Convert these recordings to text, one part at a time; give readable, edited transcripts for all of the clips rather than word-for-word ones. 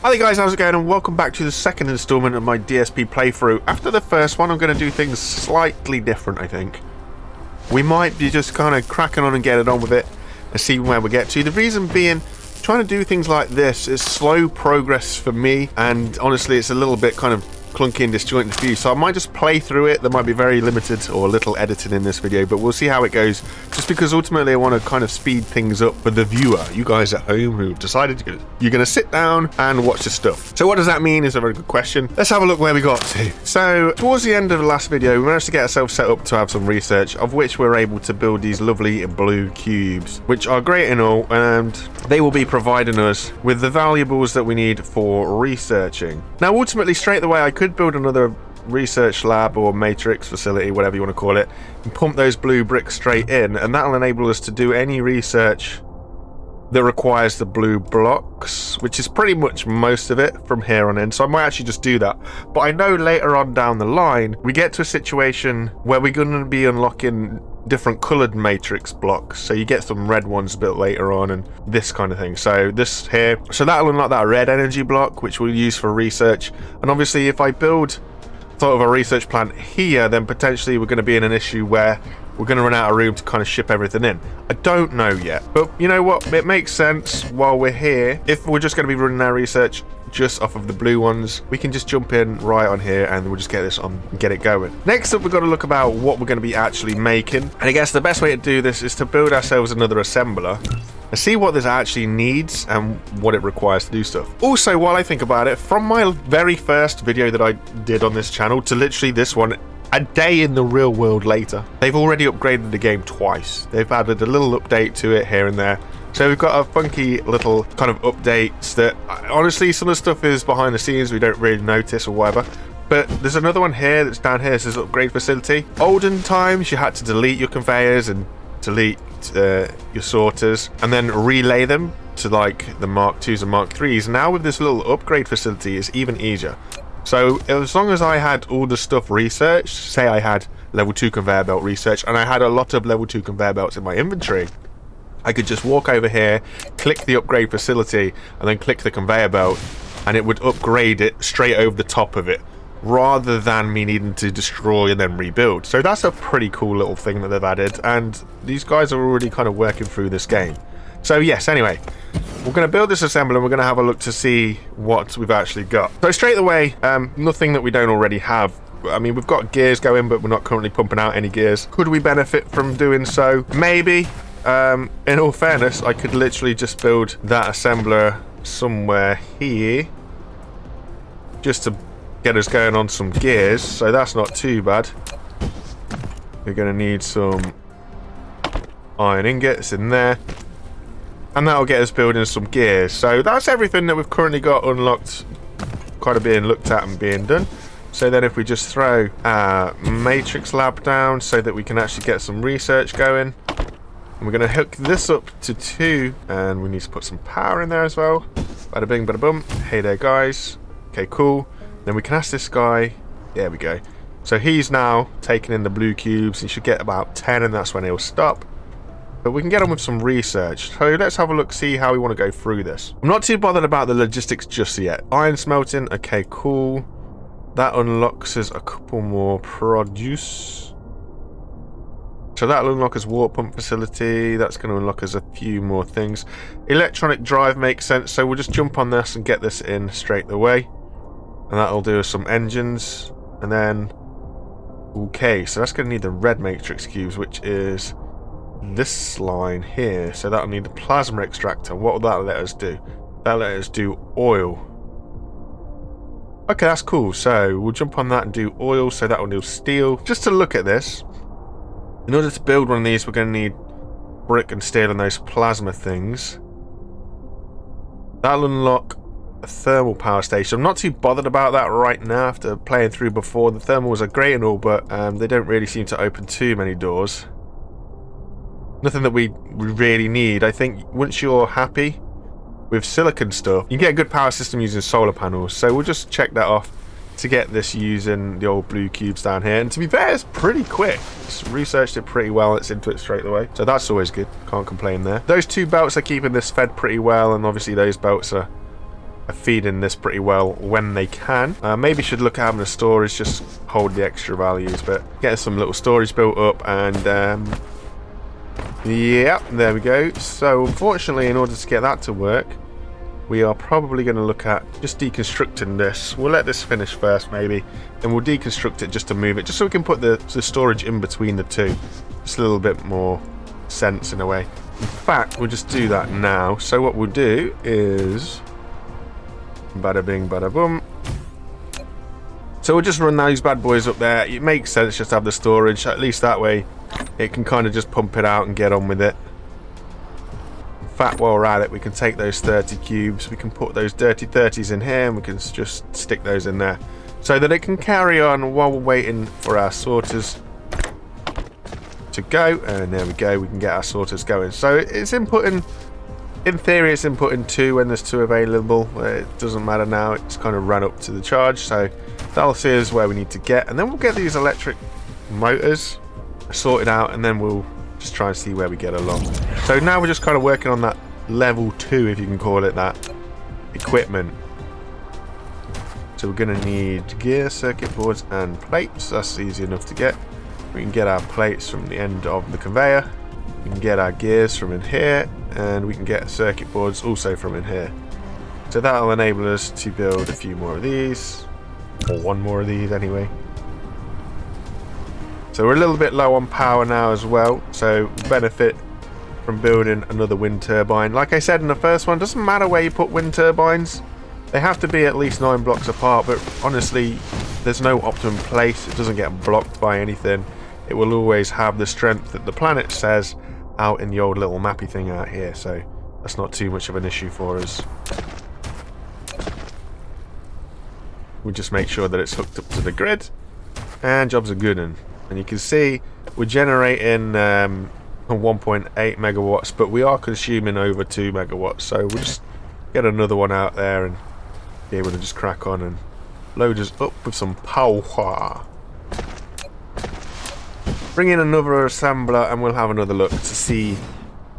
Hi guys, how's it going, and welcome back to the second installment of my DSP playthrough. After the first one, I'm going to do things slightly different, I think. We might be just kind of cracking on and getting on with it and see where we get to. The reason being, trying to do things like this is slow progress for me, and honestly it's a little bit kind of clunky and disjointed for you, so I might just play through it. There might be very limited or little editing in this video, but we'll see how it goes, just because ultimately I want to kind of speed things up for the viewer, you guys at home who've decided you're going to sit down and watch the stuff. So what does that mean is a very good question. Let's have a look where we got to. So towards the end of the last video, we managed to get ourselves set up to have some research, of which we're able to build these lovely blue cubes, which are great and all, and they will be providing us with the valuables that we need for researching. Now ultimately, straight away, I could build another research lab or matrix facility, whatever you want to call it, and pump those blue bricks straight in, and that'll enable us to do any research that requires the blue blocks, which is pretty much most of it from here on in. So I might actually just do that, but I know later on down the line we get to a situation where we're going to be unlocking different colored matrix blocks, so you get some red ones a bit later on and this kind of thing. So this here, so that'll unlock that red energy block, which we'll use for research. And obviously if I build sort of a research plant here, then potentially we're going to be in an issue where we're going to run out of room to kind of ship everything in. I don't know yet, but you know what, it makes sense while we're here. If we're just going to be running our research just off of the blue ones, we can just jump in right on here and we'll just get this on and get it going. Next up, we've got to look about what we're going to be actually making, and I guess the best way to do this is to build ourselves another assembler and see what this actually needs and what it requires to do stuff. Also, while I think about it, from my very first video that I did on this channel to literally this one, a day in the real world later, they've already upgraded the game twice. They've added a little update to it here and there. So we've got a funky little kind of updates that, honestly, some of the stuff is behind the scenes, we don't really notice or whatever. But there's another one here that's down here, it says upgrade facility. Olden times, you had to delete your conveyors and delete your sorters and then relay them to like the Mark 2s and Mark 3s. Now with this little upgrade facility, it's even easier. So as long as I had all the stuff researched, say I had level 2 conveyor belt research and I had a lot of level 2 conveyor belts in my inventory, I could just walk over here, click the upgrade facility, and then click the conveyor belt, and it would upgrade it straight over the top of it, rather than me needing to destroy and then rebuild. So that's a pretty cool little thing that they've added, and these guys are already kind of working through this game. So yes, anyway, we're going to build this assembler and we're going to have a look to see what we've actually got. So straight away, nothing that we don't already have. I mean, we've got gears going, but we're not currently pumping out any gears. Could we benefit from doing so? Maybe. In all fairness, I could literally just build that assembler somewhere here just to get us going on some gears, so that's not too bad. We're going to need some iron ingots in there, and that'll get us building some gears. So that's everything that we've currently got unlocked, kind of being looked at and being done. So then if we just throw our matrix lab down so that we can actually get some research going, and we're going to hook this up to 2, and we need to put some power in there as well. Bada bing, bada boom. Hey there, guys. Okay, cool. Then we can ask this guy. There we go. So he's now taking in the blue cubes. He should get about 10, and that's when he'll stop. But we can get on with some research. So let's have a look, see how we want to go through this. I'm not too bothered about the logistics just yet. Iron smelting. Okay, cool. That unlocks us a couple more produce. So that'll unlock us water pump facility. That's going to unlock us a few more things. Electronic drive makes sense, so we'll just jump on this and get this in straight away. And that'll do us some engines. And then, okay, so that's going to need the red matrix cubes, which is this line here. So that'll need the plasma extractor. What will that let us do? That'll let us do oil. Okay, that's cool. So we'll jump on that and do oil. So that will do steel. Just to look at this, in order to build one of these, we're going to need brick and steel and those plasma things. That'll unlock a thermal power station. I'm not too bothered about that right now after playing through before. The thermals are great and all, but they don't really seem to open too many doors. Nothing that we really need. I think once you're happy with silicon stuff, you can get a good power system using solar panels. So we'll just check that off to get this using the old blue cubes down here. And to be fair, it's pretty quick. It's researched it pretty well. It's into it straight away. So that's always good. Can't complain there. Those two belts are keeping this fed pretty well. And obviously those belts are are feeding this pretty well when they can. Maybe should look at having a storage, just hold the extra values, but get some little storage built up, and yeah, there we go. So unfortunately, in order to get that to work, we are probably going to look at just deconstructing this. We'll let this finish first maybe, and we'll deconstruct it just to move it, just so we can put the storage in between the two. Just a little bit more sense in a way. In fact, we'll just do that now. So what we'll do is bada bing bada boom. So we'll just run those bad boys up there. It makes sense just to have the storage, at least that way it can kind of just pump it out and get on with it. In fact, while we're at it, we can take those 30 cubes, we can put those dirty 30s in here, and we can just stick those in there so that it can carry on while we're waiting for our sorters to go. And there we go, we can get our sorters going. So it's inputting, in theory it's inputting 2 when there's 2 available. It doesn't matter now, it's kind of run up to the charge, so that'll see us where we need to get, and then we'll get these electric motors sorted out, and then we'll just try and see where we get along. So now we're just kind of working on that level 2, if you can call it that, equipment. So we're going to need gear, circuit boards and plates. That's easy enough to get. We can get our plates from the end of the conveyor, we can get our gears from in here, and we can get circuit boards also from in here. So that'll enable us to build a few more of these, or one more of these anyway. So we're a little bit low on power now as well, so benefit from building another wind turbine. Like I said in the first one, doesn't matter where you put wind turbines, they have to be at least 9 blocks apart, but honestly there's no optimum place. It doesn't get blocked by anything. It will always have the strength that the planet says out in the old little mappy thing out here, so that's not too much of an issue for us. We just make sure that it's hooked up to the grid, and jobs are good. And you can see we're generating 1.8 megawatts, but we are consuming over 2 megawatts, so we'll just get another one out there and be able to just crack on and load us up with some power. Bring in another assembler and we'll have another look to see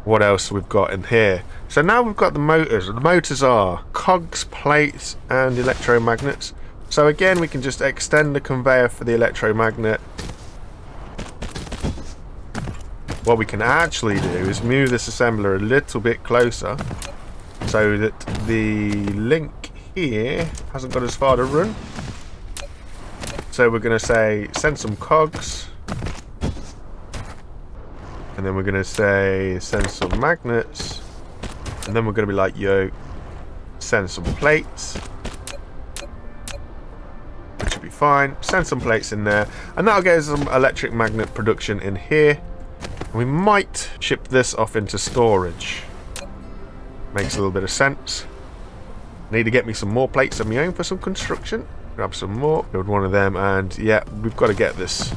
what else we've got in here. So now we've got the motors. The motors are cogs, plates and electromagnets. So again, we can just extend the conveyor for the electromagnet. What we can actually do is move this assembler a little bit closer so that the link here hasn't got as far to run. So we're going to say send some cogs, and then we're going to say send some magnets, and then we're going to be like, yo, send some plates, which should be fine. Send some plates in there, and that'll get us some electric magnet production in here. We might ship this off into storage. Makes a little bit of sense. Need to get me some more plates of my own for some construction. Grab some more, build one of them, and yeah, we've got to get this.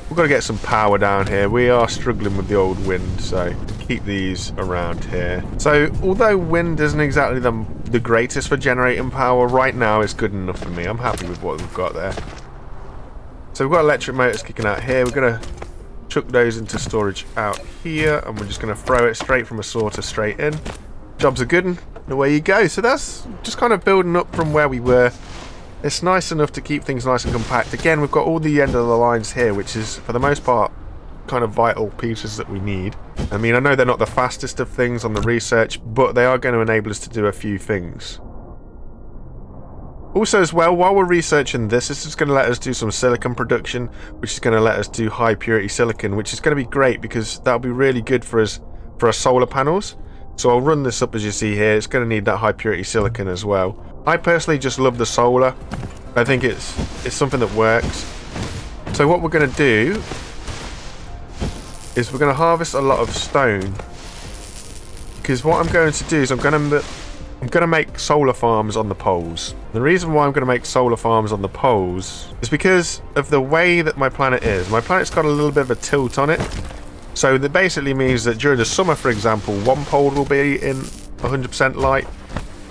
We've got to get some power down here. We are struggling with the old wind, so keep these around here. So although wind isn't exactly the greatest for generating power, right now it's good enough for me. I'm happy with what we've got there. So we've got electric motors kicking out here. We're going to chuck those into storage out here, and we're just going to throw it straight from a sorter straight in. Jobs are good, and away you go. So that's just kind of building up from where we were. It's nice enough to keep things nice and compact. Again, we've got all the end of the lines here, which is for the most part kind of vital pieces that we need. I mean, I know they're not the fastest of things on the research, but they are going to enable us to do a few things. Also as well, while we're researching this is going to let us do some silicon production, which is going to let us do high purity silicon, which is going to be great because that'll be really good for us for our solar panels. So I'll run this up as you see here. It's going to need that high purity silicon as well. I personally just love the solar. I think it's something that works. So what we're going to do is we're going to harvest a lot of stone, because what I'm going to do is I'm going to make solar farms on the poles. The reason why I'm going to make solar farms on the poles is because of the way that my planet is. My planet's got a little bit of a tilt on it. So that basically means that during the summer, for example, one pole will be in 100% light,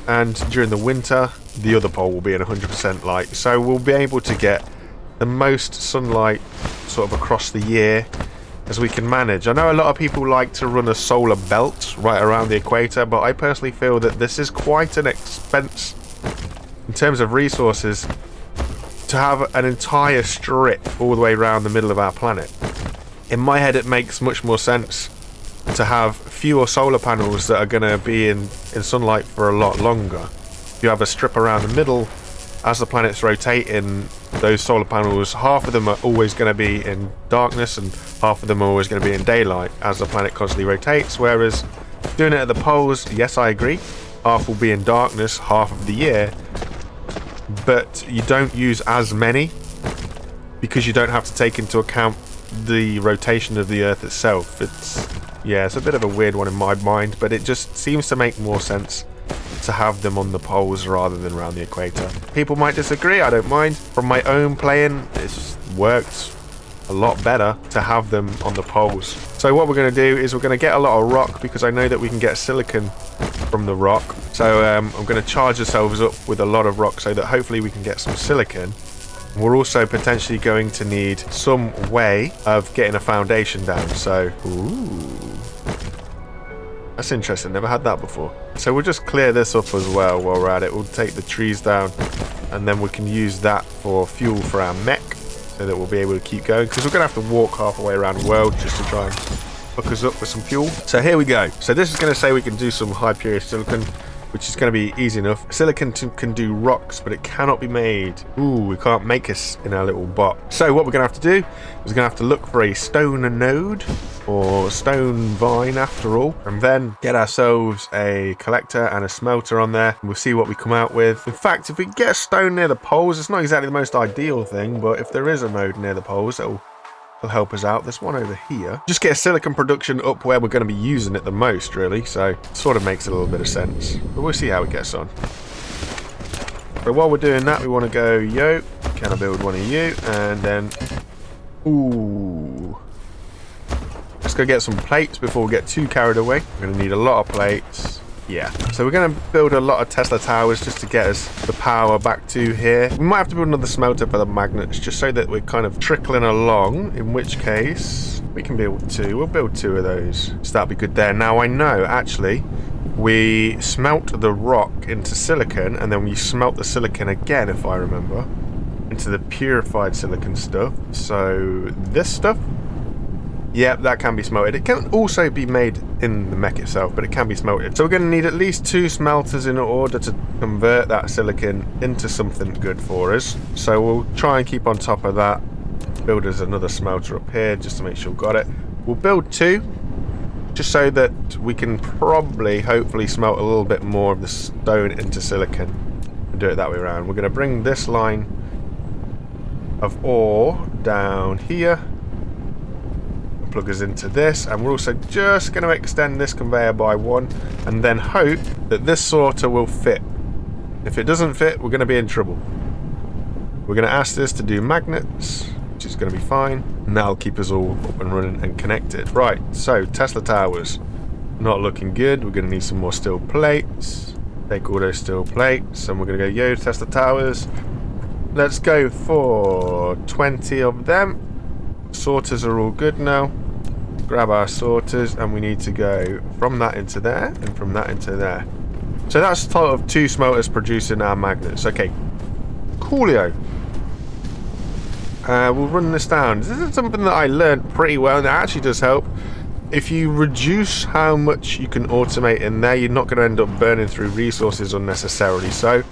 and during the winter, the other pole will be in 100% light. So we'll be able to get the most sunlight sort of across the year as we can manage. I know a lot of people like to run a solar belt right around the equator, but I personally feel that this is quite an expense terms of resources, to have an entire strip all the way around the middle of our planet. In my head, it makes much more sense to have fewer solar panels that are going to be in sunlight for a lot longer. If you have a strip around the middle, as the planet's rotating, those solar panels, half of them are always going to be in darkness and half of them are always going to be in daylight as the planet constantly rotates. Whereas doing it at the poles, yes, I agree, half will be in darkness half of the year, but you don't use as many because you don't have to take into account the rotation of the Earth itself. It's a bit of a weird one in my mind, but it just seems to make more sense to have them on the poles rather than around the equator. People might disagree, I don't mind. From my own playing, it's worked a lot better to have them on the poles. So what we're going to do is we're going to get a lot of rock, because I know that we can get silicon from the rock. So I'm going to charge ourselves up with a lot of rock so that hopefully we can get some silicon. We're also potentially going to need some way of getting a foundation down. So, that's interesting. Never had that before. So we'll just clear this up as well while we're at it. We'll take the trees down and then we can use that for fuel for our mech so that we'll be able to keep going, because we're going to have to walk half the way around the world just to try and hook us up with some fuel. So here we go. So this is going to say we can do some high purity silicon, which is going to be easy enough. Silicon can do rocks, but it cannot be made. We can't make us in our little bot. So what we're going to have to do is we're going to have to look for a stone node, or stone vine after all, and then get ourselves a collector and a smelter on there, and we'll see what we come out with. In fact, if we get a stone near the poles, it's not exactly the most ideal thing, but if there is a node near the poles, that'll help us out. There's one over here. Just get a silicon production up where we're going to be using it the most, really. So it sort of makes a little bit of sense. But we'll see how it gets on. But while we're doing that, we want to go, yo, can I build one of you? And then, let's go get some plates before we get too carried away. We're going to need a lot of plates. Yeah, so we're going to build a lot of Tesla towers just to get us the power back to here. We might have to build another smelter for the magnets just so that we're kind of trickling along, in which case we can build two. We'll build two of those. So that'll be good there. Now I know, actually, we smelt the rock into silicon and then we smelt the silicon again, if I remember, into the purified silicon stuff. So this stuff, yep, that can be smelted. It can also be made in the mech itself, but it can be smelted. So we're going to need at least 2 smelters in order to convert that silicon into something good for us. So we'll try and keep on top of that. Build us another smelter up here just to make sure we've got it. We'll build 2 just so that we can probably, hopefully, smelt a little bit more of the stone into silicon and do it that way around. We're going to bring this line of ore down here, plug us into this, and we're also just going to extend this conveyor by 1 and then hope that this sorter will fit. If it doesn't fit, we're going to be in trouble. We're going to ask this to do magnets, which is going to be fine, and that'll keep us all up and running and connected. Right, so Tesla towers, not looking good. We're going to need some more steel plates. Take all those steel plates and we're going to go, yo, Tesla towers, let's go for 20 of them. Sorters are all good now. Grab our sorters and we need to go from that into there and from that into there. So that's a total of 2 smelters producing our magnets. Okay, coolio. We'll run this down. This is something that I learned pretty well, and it actually does help. If you reduce how much you can automate in there, you're not going to end up burning through resources unnecessarily. So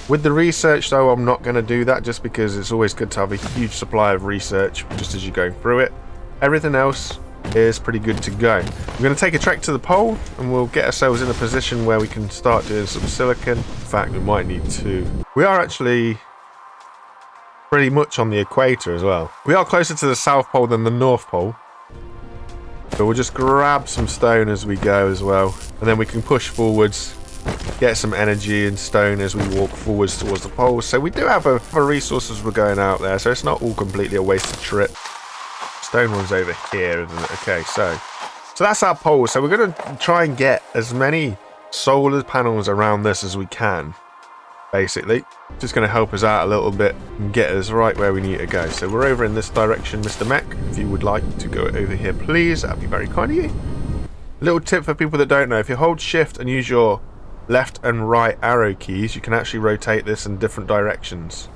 with the research, though, I'm not going to do that, just because it's always good to have a huge supply of research just as you're going through it. Everything else is pretty good to go. We're going to take a trek to the pole and we'll get ourselves in a position where we can start doing some silicon. In fact, we might need 2. We are actually pretty much on the equator as well. We are closer to the South Pole than the North Pole, but we'll just grab some stone as we go as well, and then we can push forwards, get some energy and stone as we walk forwards towards the poles. So we do have a resources we're going out there, so it's not all completely a wasted trip. Stone one's over here, isn't it? Okay, so that's our pole. So we're going to try and get as many solar panels around this as we can, basically. Just going to help us out a little bit and get us right where we need to go. So we're over in this direction, Mr. Mech. If you would like to go over here, please, that'd be very kind of you. Little tip for people that don't know: if you hold shift and use your left and right arrow keys, you can actually rotate this in different directions.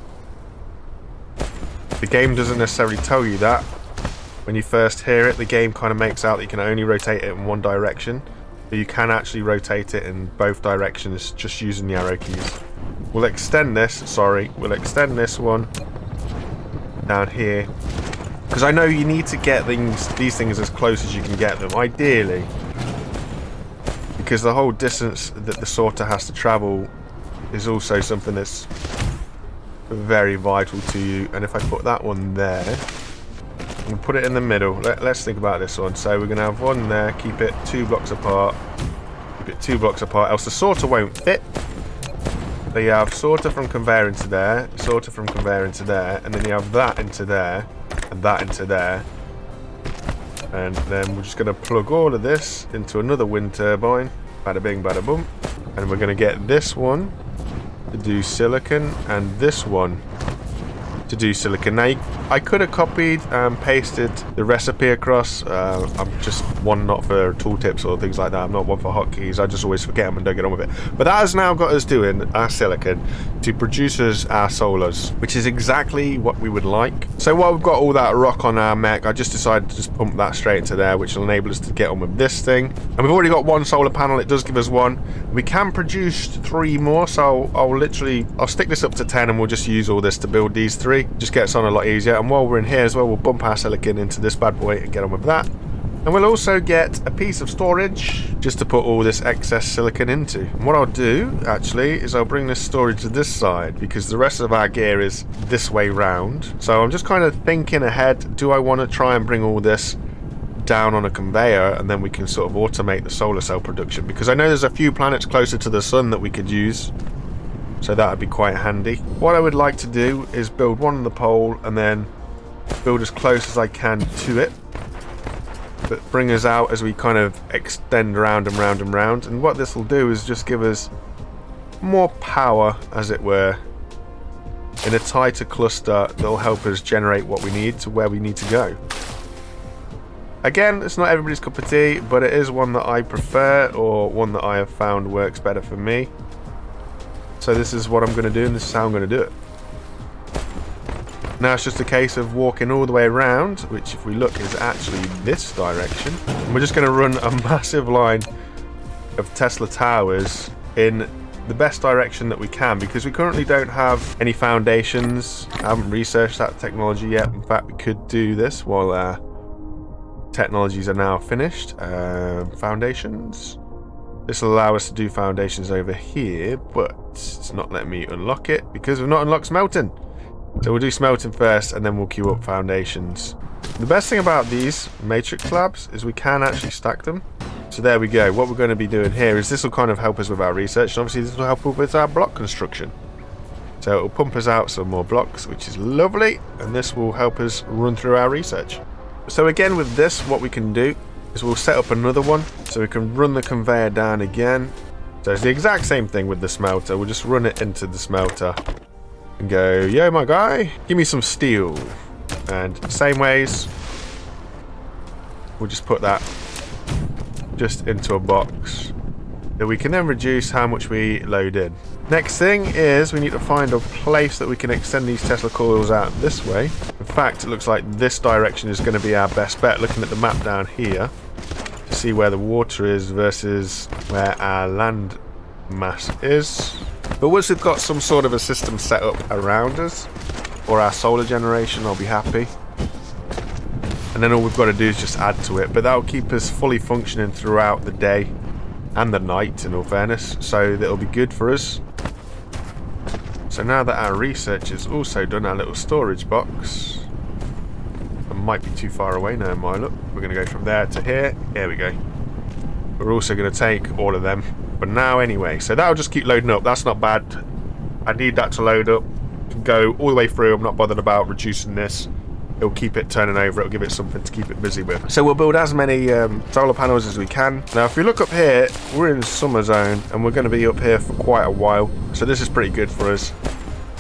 The game doesn't necessarily tell you that. When you first hear it, the game kind of makes out that you can only rotate it in one direction, but you can actually rotate it in both directions just using the arrow keys. We'll extend this one down here, because I know you need to get these things as close as you can get them, ideally, because the whole distance that the sorter has to travel is also something that's very vital to you. And if I put that one there, we'll put it in the middle. Let's think about this one. So we're going to have one there, keep it 2 blocks apart, else the sorter won't fit. So you have sorter from conveyor into there, sorter from conveyor into there, and then you have that into there, and that into there. And then we're just going to plug all of this into another wind turbine. Bada bing, bada boom. And we're going to get this one to do silicon, and this one to do silicon. Now, I could have copied and pasted the recipe across. I'm just one not for tooltips or things like that. I'm not one for hotkeys. I just always forget them and don't get on with it. But that has now got us doing our silicon to produce us our solars, which is exactly what we would like. So while we've got all that rock on our mech, I just decided to just pump that straight into there, which will enable us to get on with this thing. And we've already got one solar panel. It does give us one. We can produce 3 more, so I'll stick this up to 10 and we'll just use all this to build these 3. Just gets on a lot easier. And while we're in here as well, we'll bump our silicon into this bad boy and get on with that. And we'll also get a piece of storage just to put all this excess silicon into. And what I'll do actually is I'll bring this storage to this side, because the rest of our gear is this way round. So I'm just kind of thinking ahead. Do I want to try and bring all this down on a conveyor, and then we can sort of automate the solar cell production? Because I know there's a few planets closer to the sun that we could use, so that would be quite handy. What I would like to do is build one on the pole and then build as close as I can to it, but bring us out as we kind of extend round and round and round. And what this will do is just give us more power, as it were, in a tighter cluster that will help us generate what we need to where we need to go. Again, it's not everybody's cup of tea, but it is one that I prefer, or one that I have found works better for me. So this is what I'm going to do, and this is how I'm going to do it. Now it's just a case of walking all the way around, which if we look is actually this direction. And we're just going to run a massive line of Tesla towers in the best direction that we can, because we currently don't have any foundations. I haven't researched that technology yet. In fact, we could do this while our technologies are now finished. Foundations. This will allow us to do foundations over here, but it's not letting me unlock it because we've not unlocked smelting. So we'll do smelting first, and then we'll queue up foundations. The best thing about these matrix slabs is we can actually stack them. So there we go. What we're going to be doing here is this will kind of help us with our research, and obviously this will help us with our block construction. So it will pump us out some more blocks, which is lovely, and this will help us run through our research. So again, with this, what we can do is we'll set up another one, so we can run the conveyor down again. So it's the exact same thing with the smelter. We'll just run it into the smelter and go, yo my guy, give me some steel. And same ways, we'll just put that just into a box that we can then reduce how much we load in. Next thing is we need to find a place that we can extend these Tesla coils out this way. In fact, it looks like this direction is going to be our best bet, looking at the map down here to see where the water is versus where our land mass is. But once we've got some sort of a system set up around us, or our solar generation, I'll be happy. And then all we've got to do is just add to it. But that'll keep us fully functioning throughout the day and the night, in all fairness, so that'll be good for us. So now that our research is also done, our little storage box, I might be too far away now in my look. We're going to go from there to here. Here we go. We're also going to take all of them. But now anyway, so that'll just keep loading up. That's not bad. I need that to load up, go all the way through. I'm not bothered about reducing this. It'll keep it turning over. It'll give it something to keep it busy with. So we'll build as many solar panels as we can. Now if you look up here, we're in summer zone and we're going to be up here for quite a while. So this is pretty good for us.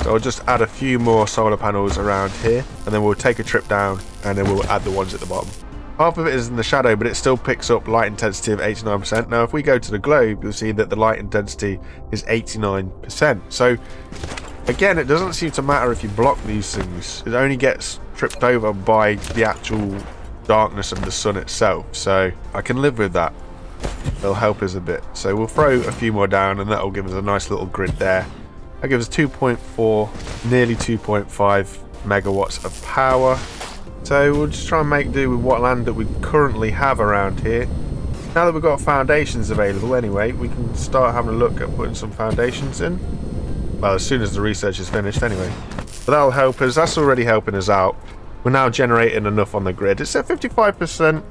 So I'll just add a few more solar panels around here, and then we'll take a trip down and then we'll add the ones at the bottom. Half of it is in the shadow, but it still picks up light intensity of 89%. Now, if we go to the globe, you'll see that the light intensity is 89%. So, again, it doesn't seem to matter if you block these things. It only gets tripped over by the actual darkness of the sun itself. So, I can live with that. It'll help us a bit. So, we'll throw a few more down, and that'll give us a nice little grid there. That gives us 2.4, nearly 2.5 megawatts of power. So we'll just try and make do with what land that we currently have around here. Now that we've got foundations available anyway, we can start having a look at putting some foundations in. Well, as soon as the research is finished anyway. But that'll help us. That's already helping us out. We're now generating enough on the grid. It's at 55%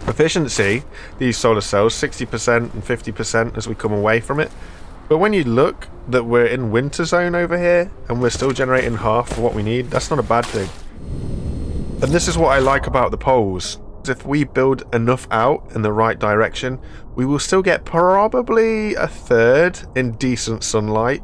efficiency, these solar cells, 60% and 50% as we come away from it. But when you look that we're in winter zone over here and we're still generating half of what we need, that's not a bad thing. And this is what I like about the poles. If we build enough out in the right direction, we will still get probably a third in decent sunlight,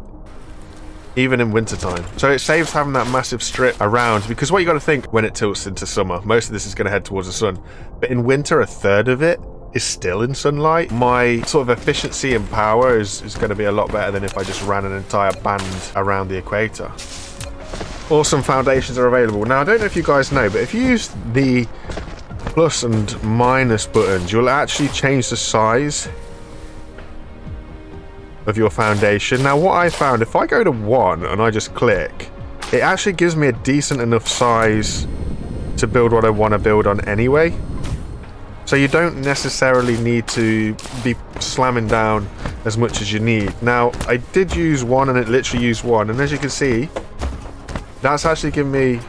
even in wintertime. So it saves having that massive strip around, because what you got to think when it tilts into summer, most of this is going to head towards the sun. But in winter, a third of it is still in sunlight. My sort of efficiency and power is going to be a lot better than if I just ran an entire band around the equator. Awesome foundations are available. Now, I don't know if you guys know, but if you use the plus and minus buttons, you'll actually change the size of your foundation. Now, what I found, if I go to 1 and I just click, it actually gives me a decent enough size to build what I want to build on anyway. So you don't necessarily need to be slamming down as much as you need. Now, I did use 1 and it literally used 1, and as you can see, that's actually giving me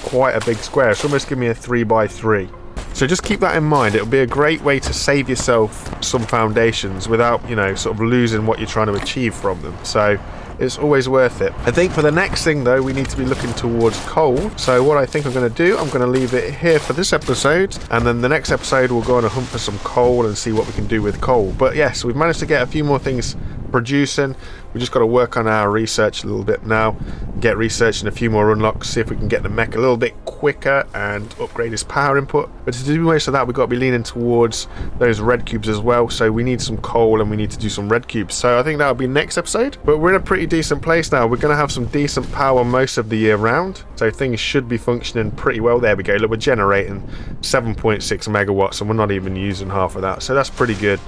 quite a big square. It's almost giving me a 3x3. So just keep that in mind. It'll be a great way to save yourself some foundations without, you know, sort of losing what you're trying to achieve from them. So it's always worth it. I think for the next thing, though, we need to be looking towards coal. So what I think I'm going to do, I'm going to leave it here for this episode. And then the next episode, we'll go on a hunt for some coal and see what we can do with coal. But yes, we've managed to get a few more things producing. We just got to work on our research a little bit now, get researching a few more unlocks, see if we can get the mech a little bit quicker and upgrade his power input. But to do most of that, we've got to be leaning towards those red cubes as well. So we need some coal and we need to do some red cubes. So I think that'll be next episode. But we're in a pretty decent place now. We're going to have some decent power most of the year round. So things should be functioning pretty well. There we go. Look, we're generating 7.6 megawatts and we're not even using half of that. So that's pretty good.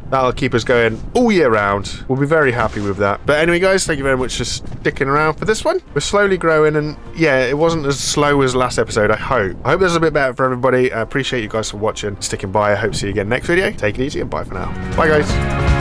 That'll keep us going all year round. We'll be very happy with that. But anyway, guys, thank you very much for sticking around for this one. We're slowly growing, and yeah, it wasn't as slow as last episode, I hope. I hope this is a bit better for everybody. I appreciate you guys for watching, sticking by. I hope to see you again next video. Take it easy, and bye for now. Bye, guys.